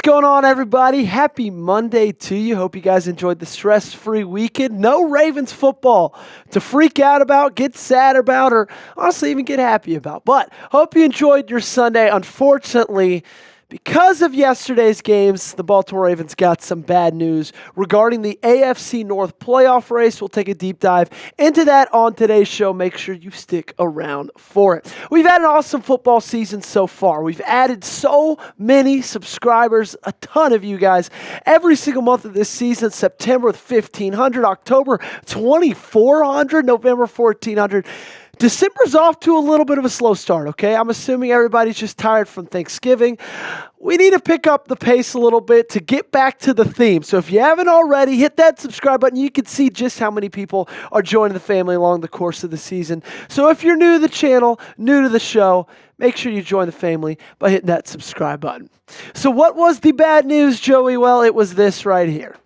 What's going on, everybody? Happy Monday to you. Hope you guys enjoyed the stress-free weekend. No Ravens football to freak out about, get sad about, or honestly even get happy about. But hope you enjoyed your Sunday. Unfortunately, because of yesterday's games, the Baltimore Ravens got some bad news regarding the AFC North playoff race. We'll take a deep dive into that on today's show. Make sure you stick around for it. We've had an awesome football season so far. We've added so many subscribers, a ton of you guys, every single month of this season. September with 1,500, October 2,400, November 1,400. December's off to a little bit of a slow start, okay? I'm assuming everybody's just tired from Thanksgiving. We need to pick up the pace a little bit to get back to the theme. So if you haven't already, hit that subscribe button. You can see just how many people are joining the family along the course of the season. So if you're new to the channel, new to the show, make sure you join the family by hitting that subscribe button. So what was the bad news, Joey? Well, it was this right here.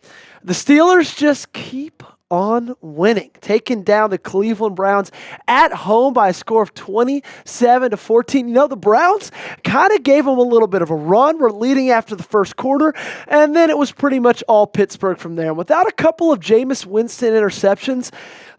The Steelers just keep on winning, taking down the Cleveland Browns at home by a score of 27-14. You know, the Browns kind of gave them a little bit of a run. We're leading after the first quarter, and then it was pretty much all Pittsburgh from there. And without a couple of Jameis Winston interceptions,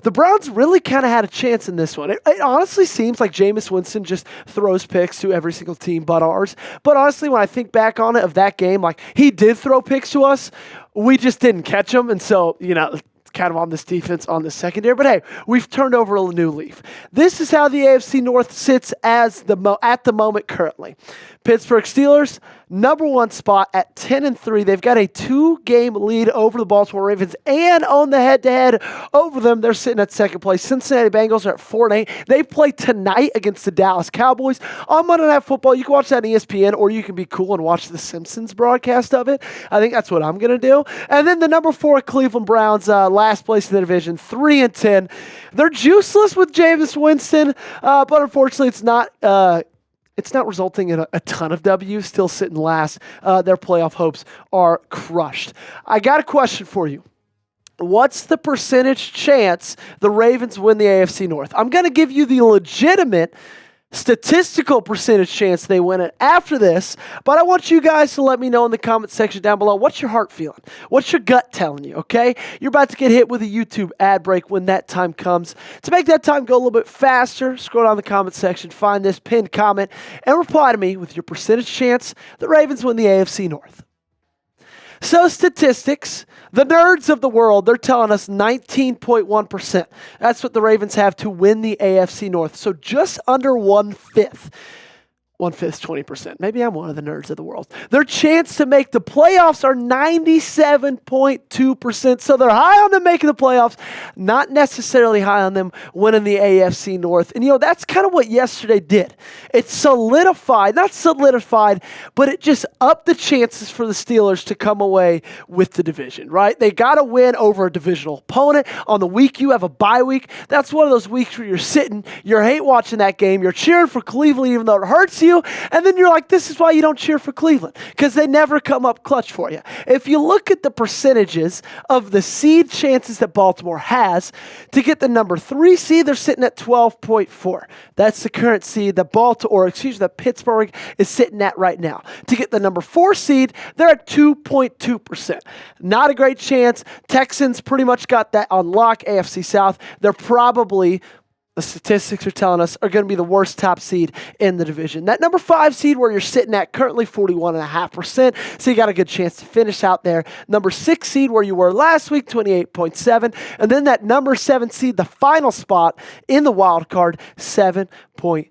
the Browns really kind of had a chance in this one. It honestly seems like Jameis Winston just throws picks to every single team but ours. But honestly, when I think back on it of that game, like, he did throw picks to us. We just didn't catch them. And so, you know, kind of on this defense, on the secondary. But hey, we've turned over a new leaf. This is how the AFC North sits as at the moment currently. Pittsburgh Steelers, number one spot at 10-3. They've got a 2-game lead over the Baltimore Ravens and on the head-to-head over them. They're sitting at second place. Cincinnati Bengals are at 4-8. They play tonight against the Dallas Cowboys on Monday Night Football. You can watch that on ESPN, or you can be cool and watch the Simpsons broadcast of it. I think that's what I'm going to do. And then the number 4 Cleveland Browns, last place in the division, 3-10. They're juiceless with Jameis Winston, but unfortunately it's not resulting in a ton of W's, still sitting last. Their playoff hopes are crushed. I got a question for you. What's the percentage chance the Ravens win the AFC North? I'm going to give you the legitimate statistical percentage chance they win it after this, but I want you guys to let me know in the comment section down below, what's your heart feeling? What's your gut telling you, okay? You're about to get hit with a YouTube ad break when that time comes. To make that time go a little bit faster, scroll down the comment section, find this pinned comment, and reply to me with your percentage chance the Ravens win the AFC North. So statistics, the nerds of the world, they're telling us 19.1%. That's what the Ravens have to win the AFC North. So just under 1/5. 1/5 is 20%. Maybe I'm one of the nerds of the world. Their chance to make the playoffs are 97.2%. So they're high on them making the playoffs, not necessarily high on them winning the AFC North. And, you know, that's kind of what yesterday did. It not solidified, but it just upped the chances for the Steelers to come away with the division, right? They got to win over a divisional opponent. On the week you have a bye week, that's one of those weeks where you're sitting, you hate watching that game, you're cheering for Cleveland even though it hurts you, and then you're like, this is why you don't cheer for Cleveland, because they never come up clutch for you. If you look at the percentages of the seed chances that Baltimore has to get the number 3 seed, they're sitting at 12.4. That's the current seed that Pittsburgh is sitting at right now. To get the number 4 seed, they're at 2.2%. Not a great chance. Texans pretty much got that on lock. AFC South, they're probably, the statistics are telling us, are going to be the worst top seed in the division. That number 5 seed where you're sitting at currently 41.5%, so you got a good chance to finish out there. Number 6 seed where you were last week, 28.7%, and then that number 7 seed, the final spot in the wild card, 7.9%.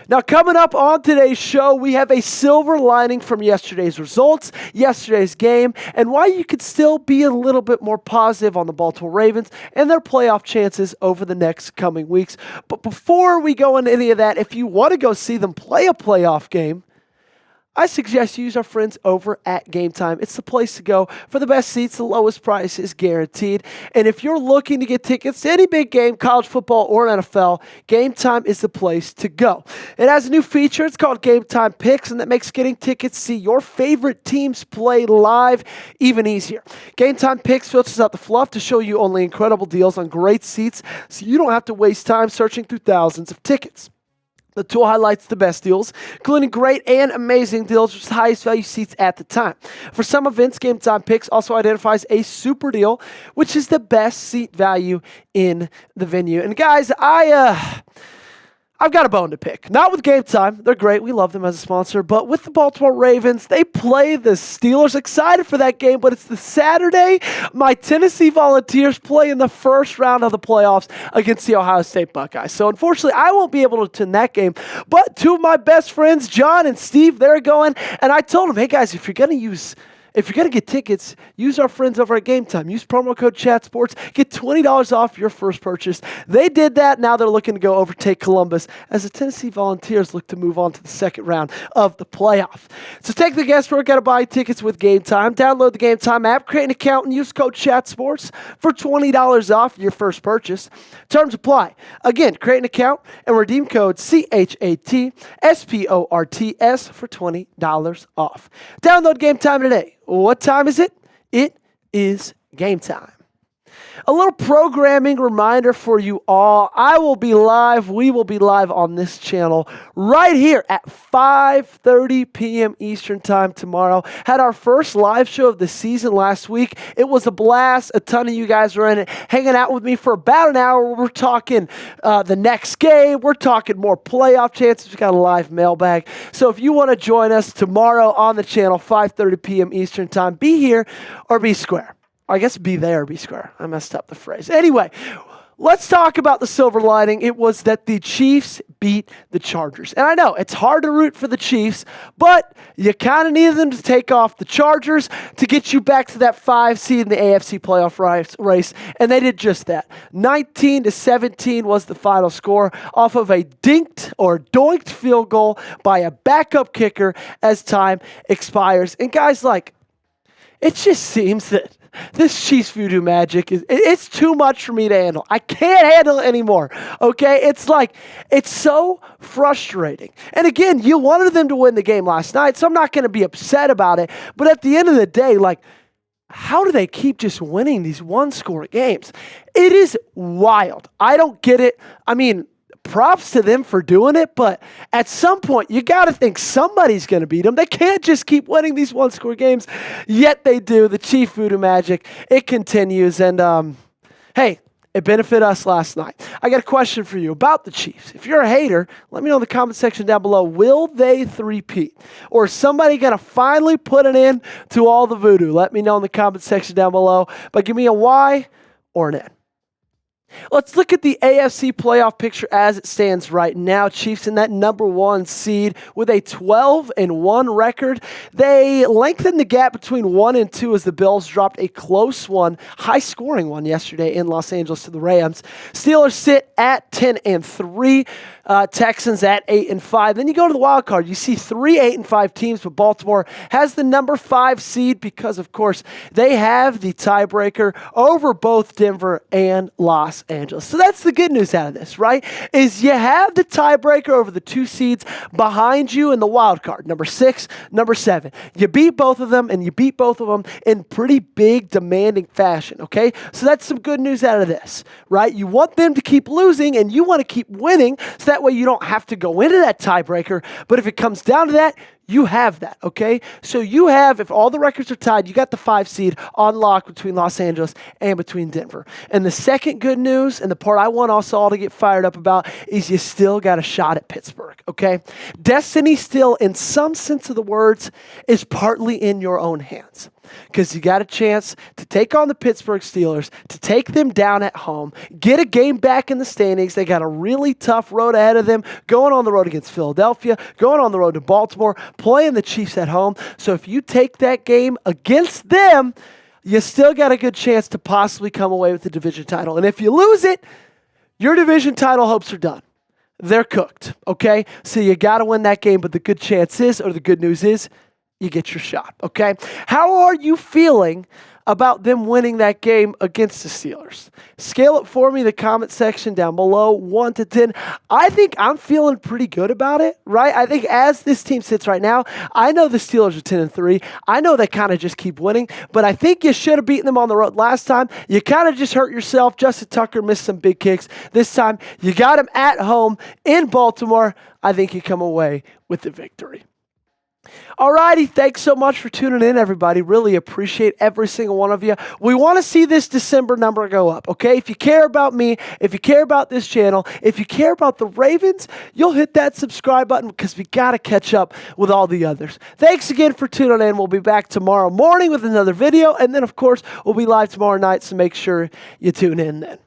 Now, coming up on today's show, we have a silver lining from yesterday's results, yesterday's game, and why you could still be a little bit more positive on the Baltimore Ravens and their playoff chances over the next coming weeks. But before we go into any of that, if you want to go see them play a playoff game, I suggest you use our friends over at Game Time. It's the place to go for the best seats. The lowest price is guaranteed. And if you're looking to get tickets to any big game, college football or NFL, Game Time is the place to go. It has a new feature. It's called Game Time Picks, and that makes getting tickets to see your favorite teams play live even easier. Game Time Picks filters out the fluff to show you only incredible deals on great seats, so you don't have to waste time searching through thousands of tickets. The tool highlights the best deals, including great and amazing deals, which is the highest value seats at the time. For some events, Game Time Picks also identifies a super deal, which is the best seat value in the venue. And guys, I've got a bone to pick. Not with Game Time. They're great. We love them as a sponsor. But with the Baltimore Ravens, they play the Steelers. Excited for that game, but it's the Saturday. My Tennessee Volunteers play in the first round of the playoffs against the Ohio State Buckeyes. So unfortunately, I won't be able to attend that game. But two of my best friends, John and Steve, they're going. And I told them, hey guys, if you're going to get tickets, use our friends over at Game Time. Use promo code ChatSports. Get $20 off your first purchase. They did that. Now they're looking to go overtake Columbus as the Tennessee Volunteers look to move on to the second round of the playoff. So take the guesswork out of buying tickets with Game Time. Download the Game Time app, create an account, and use code ChatSports for $20 off your first purchase. Terms apply. Again, create an account and redeem code CHATSPORTS for $20 off. Download Game Time today. What time is it? It is game time. A little programming reminder for you all. We will be live on this channel right here at 5:30 p.m. Eastern time tomorrow. Had our first live show of the season last week. It was a blast. A ton of you guys were in it, hanging out with me for about an hour. We're talking the next game. We're talking more playoff chances. We got a live mailbag. So if you want to join us tomorrow on the channel, 5:30 p.m. Eastern time, be here or be square. I guess be there, be square. I messed up the phrase. Anyway, let's talk about the silver lining. It was that the Chiefs beat the Chargers. And I know it's hard to root for the Chiefs, but you kind of needed them to take off the Chargers to get you back to that 5 seed in the AFC playoff race. And they did just that. 19-17 was the final score off of a doinked field goal by a backup kicker as time expires. And guys, it just seems that this Chiefs voodoo magic it's too much for me to handle. I can't handle it anymore, okay? It's so frustrating. And again, you wanted them to win the game last night, so I'm not going to be upset about it. But at the end of the day, how do they keep just winning these one-score games? It is wild. I don't get it. I mean, props to them for doing it, but at some point, you got to think somebody's going to beat them. They can't just keep winning these one-score games, yet they do. The Chief voodoo magic, it continues, and hey, it benefited us last night. I got a question for you about the Chiefs. If you're a hater, let me know in the comment section down below. Will they three-peat? Or is somebody going to finally put an end to all the voodoo? Let me know in the comment section down below, but give me a Y or an N. Let's look at the AFC playoff picture as it stands right now. Chiefs in that number 1 seed with a 12-1 record. They lengthened the gap between 1 and 2 as the Bills dropped a close one, high-scoring one yesterday in Los Angeles to the Rams. Steelers sit at 10-3. Texans at 8-5. Then you go to the wild card. You see 3 8-5 teams, but Baltimore has the number 5 seed because, of course, they have the tiebreaker over both Denver and Los Angeles. So that's the good news out of this, right? Is you have the tiebreaker over the 2 seeds behind you in the wild card, number 6, number 7. You beat both of them, and you beat both of them in pretty big, demanding fashion, okay? So that's some good news out of this, right? You want them to keep losing, and you want to keep winning, so that way you don't have to go into that tiebreaker. But if it comes down to that, you have that, okay? So you have, if all the records are tied, you got the 5 seed on lock between Los Angeles and between Denver. And the second good news, and the part I want us all to get fired up about, is you still got a shot at Pittsburgh, okay? Destiny still, in some sense of the words, is partly in your own hands. Because you got a chance to take on the Pittsburgh Steelers, to take them down at home, get a game back in the standings. They got a really tough road ahead of them, going on the road against Philadelphia, going on the road to Baltimore, playing the Chiefs at home. So if you take that game against them, you still got a good chance to possibly come away with the division title. And if you lose it, your division title hopes are done. They're cooked, okay? So you got to win that game, but the good chance is, or the good news is, you get your shot, okay? How are you feeling about them winning that game against the Steelers? Scale it for me in the comment section down below, 1 to 10. I think I'm feeling pretty good about it, right? I think as this team sits right now, I know the Steelers are 10-3. I know they kind of just keep winning, but I think you should have beaten them on the road last time. You kind of just hurt yourself. Justin Tucker missed some big kicks. This time, you got him at home in Baltimore. I think you come away with the victory. Alrighty, thanks so much for tuning in, everybody. Really appreciate every single one of you. We want to see this December number go up, okay? If you care about me, if you care about this channel, if you care about the Ravens, you'll hit that subscribe button because we got to catch up with all the others. Thanks again for tuning in. We'll be back tomorrow morning with another video, and then, of course, we'll be live tomorrow night, so make sure you tune in then.